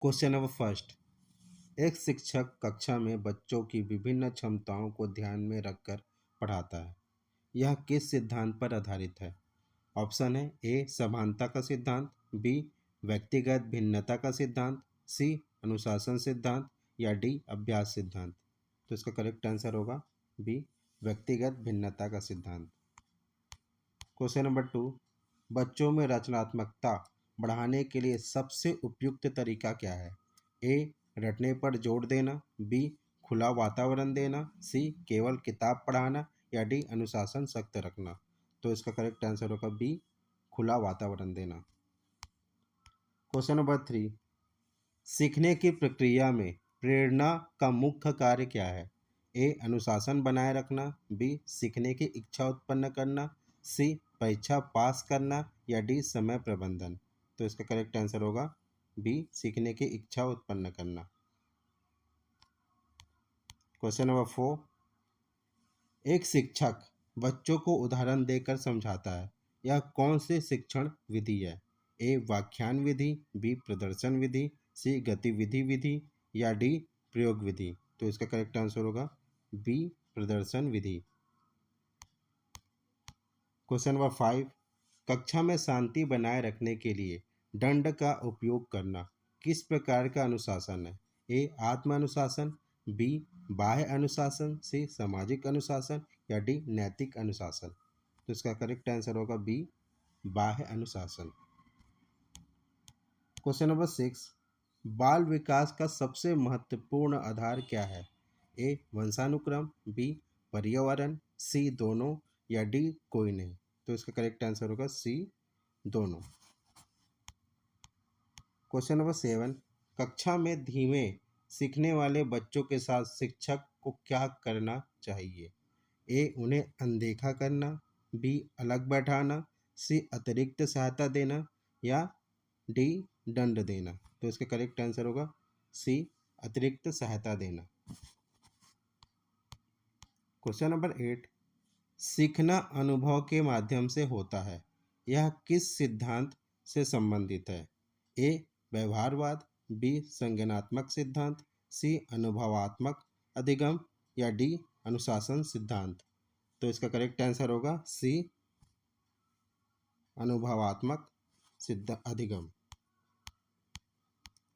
Question number first. एक शिक्षक कक्षा में बच्चों की विभिन्न क्षमताओं को ध्यान में रखकर पढ़ाता है। यह किस सिद्धांत पर आधारित है? ऑप्शन है ए समानता का सिद्धांत, बी व्यक्तिगत भिन्नता का सिद्धांत, सी अनुशासन सिद्धांत या डी अभ्यास सिद्धांत। तो इसका करेक्ट आंसर होगा बी व्यक्तिगत भिन्नता का सिद्धांत। Question number two. बच्चों में रचनात्मकता बढ़ाने के लिए सबसे उपयुक्त तरीका क्या है? ए रटने पर जोर देना, बी खुला वातावरण देना, सी केवल किताब पढ़ाना या डी अनुशासन सख्त रखना। तो इसका करेक्ट आंसर होगा बी खुला वातावरण देना। Question number three. सीखने की प्रक्रिया में प्रेरणा का मुख्य कार्य क्या है? ए अनुशासन बनाए रखना, बी सीखने की इच्छा उत्पन्न करना, सी परीक्षा पास करना या डी समय प्रबंधन। तो इसका करेक्ट आंसर होगा बी सीखने की इच्छा उत्पन्न करना। Question number four. एक शिक्षक बच्चों को उदाहरण देकर समझाता है। यह कौन सी शिक्षण विधि है? ए व्याख्यान विधि, बी प्रदर्शन विधि, सी गतिविधि विधि या डी प्रयोग विधि। तो इसका करेक्ट आंसर होगा बी प्रदर्शन विधि। Question number five. कक्षा में शांति बनाए रखने के लिए दंड का उपयोग करना किस प्रकार का अनुशासन है? ए आत्म अनुशासन, बी बाह्य अनुशासन, सी सामाजिक अनुशासन या डी नैतिक अनुशासन। तो इसका करेक्ट आंसर होगा बी बाह्य अनुशासन। Question number six. बाल विकास का सबसे महत्वपूर्ण आधार क्या है? ए वंशानुक्रम, बी पर्यावरण, सी दोनों या डी कोई नहीं। तो इसका करेक्ट आंसर होगा सी दोनों। Question number seven. कक्षा में धीमे सीखने वाले बच्चों के साथ शिक्षक को क्या करना चाहिए? ए उन्हें अनदेखा करना, बी अलग बैठाना, सी अतिरिक्त सहायता देना या डी दंड देना। तो इसका करेक्ट आंसर होगा सी अतिरिक्त सहायता देना। Question number eight. सीखना अनुभव के माध्यम से होता है। यह किस सिद्धांत से संबंधित है? ए व्यवहारवाद, बी संज्ञानात्मक सिद्धांत, सी अनुभवात्मक अधिगम या डी अनुशासन सिद्धांत। तो इसका करेक्ट आंसर होगा सी अनुभवात्मक अधिगम।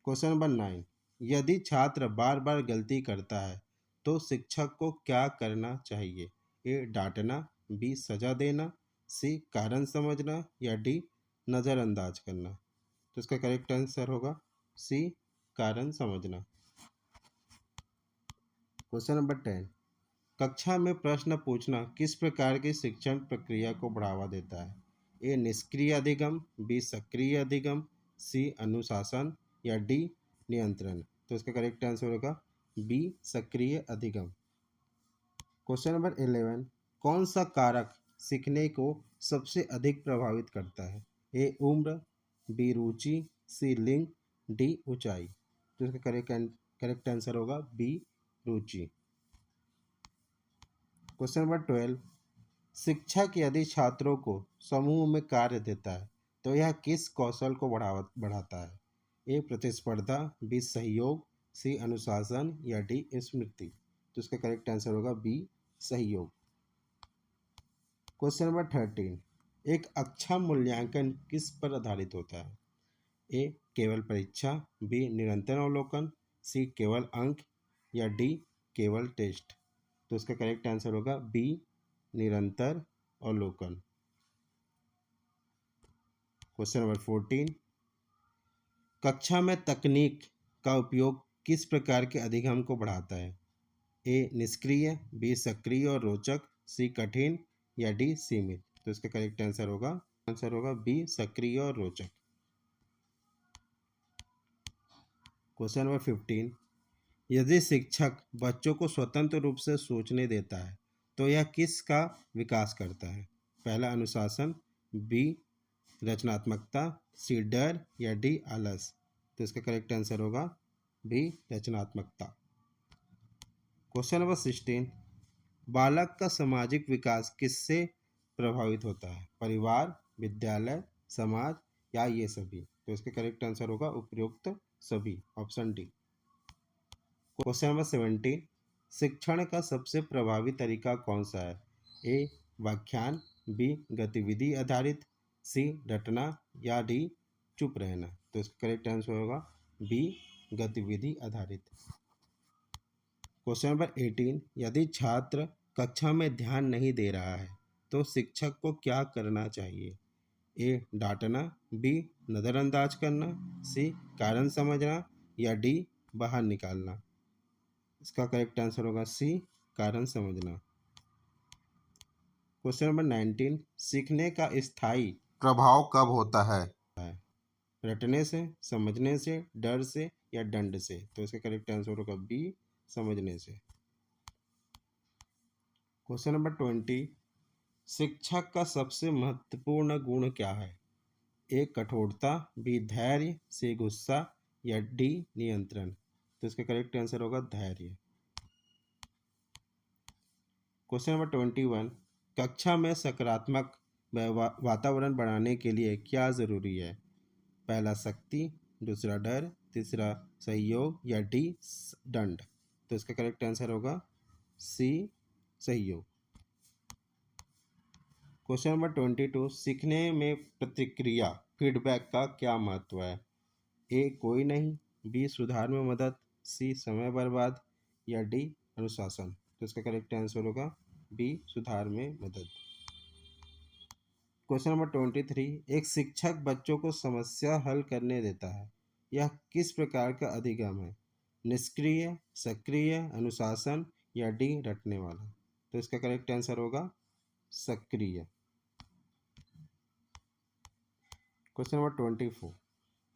Question number 9। यदि छात्र बार बार गलती करता है तो शिक्षक को क्या करना चाहिए? ए डांटना, बी सजा देना, सी कारण समझना या डी नज़रअंदाज करना। तो इसका करेक्ट आंसर होगा सी कारण समझना। Question number 10। कक्षा में प्रश्न पूछना किस प्रकार की शिक्षण प्रक्रिया को बढ़ावा देता है? ए निष्क्रिय अधिगम, बी सक्रिय अधिगम, सी अनुशासन या डी नियंत्रण। तो इसका करेक्ट आंसर होगा बी सक्रिय अधिगम। Question number 11। कौन सा कारक सीखने को सबसे अधिक प्रभावित करता है? ए उम्र, बी रुचि, सी लिंग, डी ऊंचाई। तो इसका करेक्ट आंसर होगा बी रुचि। Question number 12। शिक्षक यदि छात्रों को समूह में कार्य देता है तो यह किस कौशल को बढ़ाता है? ए प्रतिस्पर्धा, बी सहयोग, सी अनुशासन या डी स्मृति। तो इसका करेक्ट आंसर होगा बी सहयोग। Question number 13। एक अच्छा मूल्यांकन किस पर आधारित होता है? ए केवल परीक्षा, बी निरंतर अवलोकन, सी केवल अंक या डी केवल टेस्ट। तो इसका करेक्ट आंसर होगा बी निरंतर अवलोकन। Question number 14। कक्षा में तकनीक का उपयोग किस प्रकार के अधिगम को बढ़ाता है? ए निष्क्रिय, बी सक्रिय और रोचक, सी कठिन या डी सीमित। तो इसका करेक्ट आंसर होगा बी सक्रिय और रोचक। Question number 15। यदि शिक्षक बच्चों को स्वतंत्र रूप से सोचने देता है तो यह किसका विकास करता है? पहला अनुशासन, बी रचनात्मकता, सी डर या डी आलस। तो इसका करेक्ट आंसर होगा बी रचनात्मकता। Question number 16। बालक का सामाजिक विकास किससे प्रभावित होता है? परिवार, विद्यालय, समाज या ये सभी। तो इसका करेक्ट आंसर होगा उपरोक्त सभी, ऑप्शन डी। क्वेश्चन नंबर 17, शिक्षण का सबसे प्रभावी तरीका कौन सा है? ए व्याख्यान, बी गतिविधि आधारित, सी रटना या डी चुप रहना। तो इसका करेक्ट आंसर होगा बी गतिविधि आधारित। क्वेश्चन नंबर 18, यदि छात्र कक्षा में ध्यान नहीं दे रहा है तो शिक्षक को क्या करना चाहिए? ए डांटना, बी नज़रअंदाज करना, सी कारण समझना या डी बाहर निकालना। इसका करेक्ट आंसर होगा सी कारण समझना। क्वेश्चन नंबर 19, सीखने का स्थायी प्रभाव कब होता है? रटने से, समझने से, डर से या दंड से। तो इसका करेक्ट आंसर होगा बी समझने से। क्वेश्चन नंबर 20, शिक्षक का सबसे महत्वपूर्ण गुण क्या है? ए कठोरता, बी धैर्य, सी गुस्सा या डी नियंत्रण। तो इसका करेक्ट आंसर होगा धैर्य। क्वेश्चन नंबर 21, कक्षा में सकारात्मक वातावरण बनाने के लिए क्या जरूरी है? पहला शक्ति, दूसरा डर, तीसरा सहयोग या डी दंड। तो इसका करेक्ट आंसर होगा सी सहयोग। क्वेश्चन नंबर 22, सीखने में प्रतिक्रिया फीडबैक का क्या महत्व है? ए कोई नहीं, बी सुधार में मदद, सी समय बर्बाद या डी अनुशासन। तो इसका करेक्ट आंसर होगा बी सुधार में मदद। क्वेश्चन नंबर 23, एक शिक्षक बच्चों को समस्या हल करने देता है, यह किस प्रकार का अधिगम है? निष्क्रिय, सक्रिय, अनुशासन या डी रटने वाला। तो इसका करेक्ट आंसर होगा सक्रिय। क्वेश्चन नंबर 24,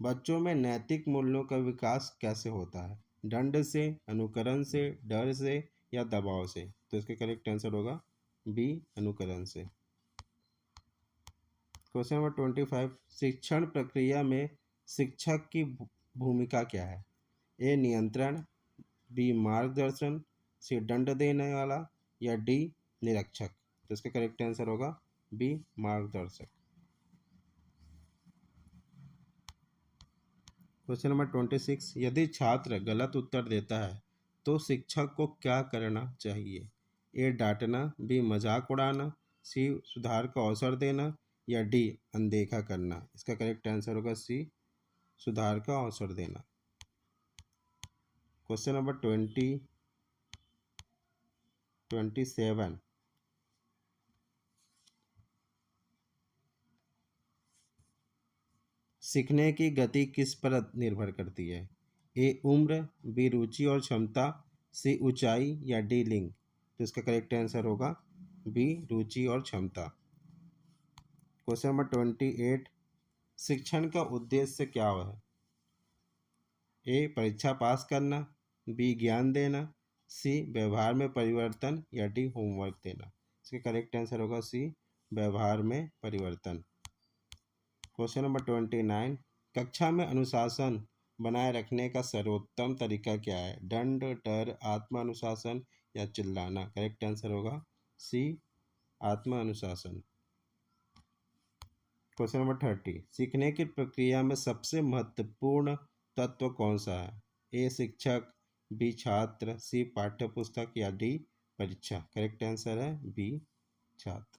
बच्चों में नैतिक मूल्यों का विकास कैसे होता है? दंड से, अनुकरण से, डर से या दबाव से। तो इसका करेक्ट आंसर होगा बी अनुकरण से। क्वेश्चन नंबर 25, शिक्षण प्रक्रिया में शिक्षक की भूमिका क्या है? ए नियंत्रण, बी मार्गदर्शन, सी दंड देने वाला या डी निरीक्षक। तो इसका करेक्ट आंसर होगा बी मार्गदर्शक। क्वेश्चन नंबर 26, यदि छात्र गलत उत्तर देता है तो शिक्षक को क्या करना चाहिए? ए डांटना, बी मजाक उड़ाना, सी सुधार का अवसर देना या डी अनदेखा करना। इसका करेक्ट आंसर होगा सी सुधार का अवसर देना। क्वेश्चन नंबर 27, सीखने की गति किस पर निर्भर करती है? ए उम्र, बी रुचि और क्षमता, सी ऊंचाई या डी लिंग। तो इसका करेक्ट आंसर होगा बी रुचि और क्षमता। क्वेश्चन नंबर 28, शिक्षण का उद्देश्य क्या है? ए परीक्षा पास करना, बी ज्ञान देना, सी व्यवहार में परिवर्तन या डी होमवर्क देना। इसका करेक्ट आंसर होगा सी व्यवहार में परिवर्तन। क्वेश्चन नंबर 29, कक्षा में अनुशासन बनाए रखने का सर्वोत्तम तरीका क्या है? दंड, डर, आत्म अनुशासन या चिल्लाना। करेक्ट आंसर होगा सी आत्म अनुशासन। क्वेश्चन नंबर 30, सीखने की प्रक्रिया में सबसे महत्वपूर्ण तत्व कौन सा है? ए शिक्षक, बी छात्र, सी पाठ्य पुस्तक या डी परीक्षा। करेक्ट आंसर है बी छात्र।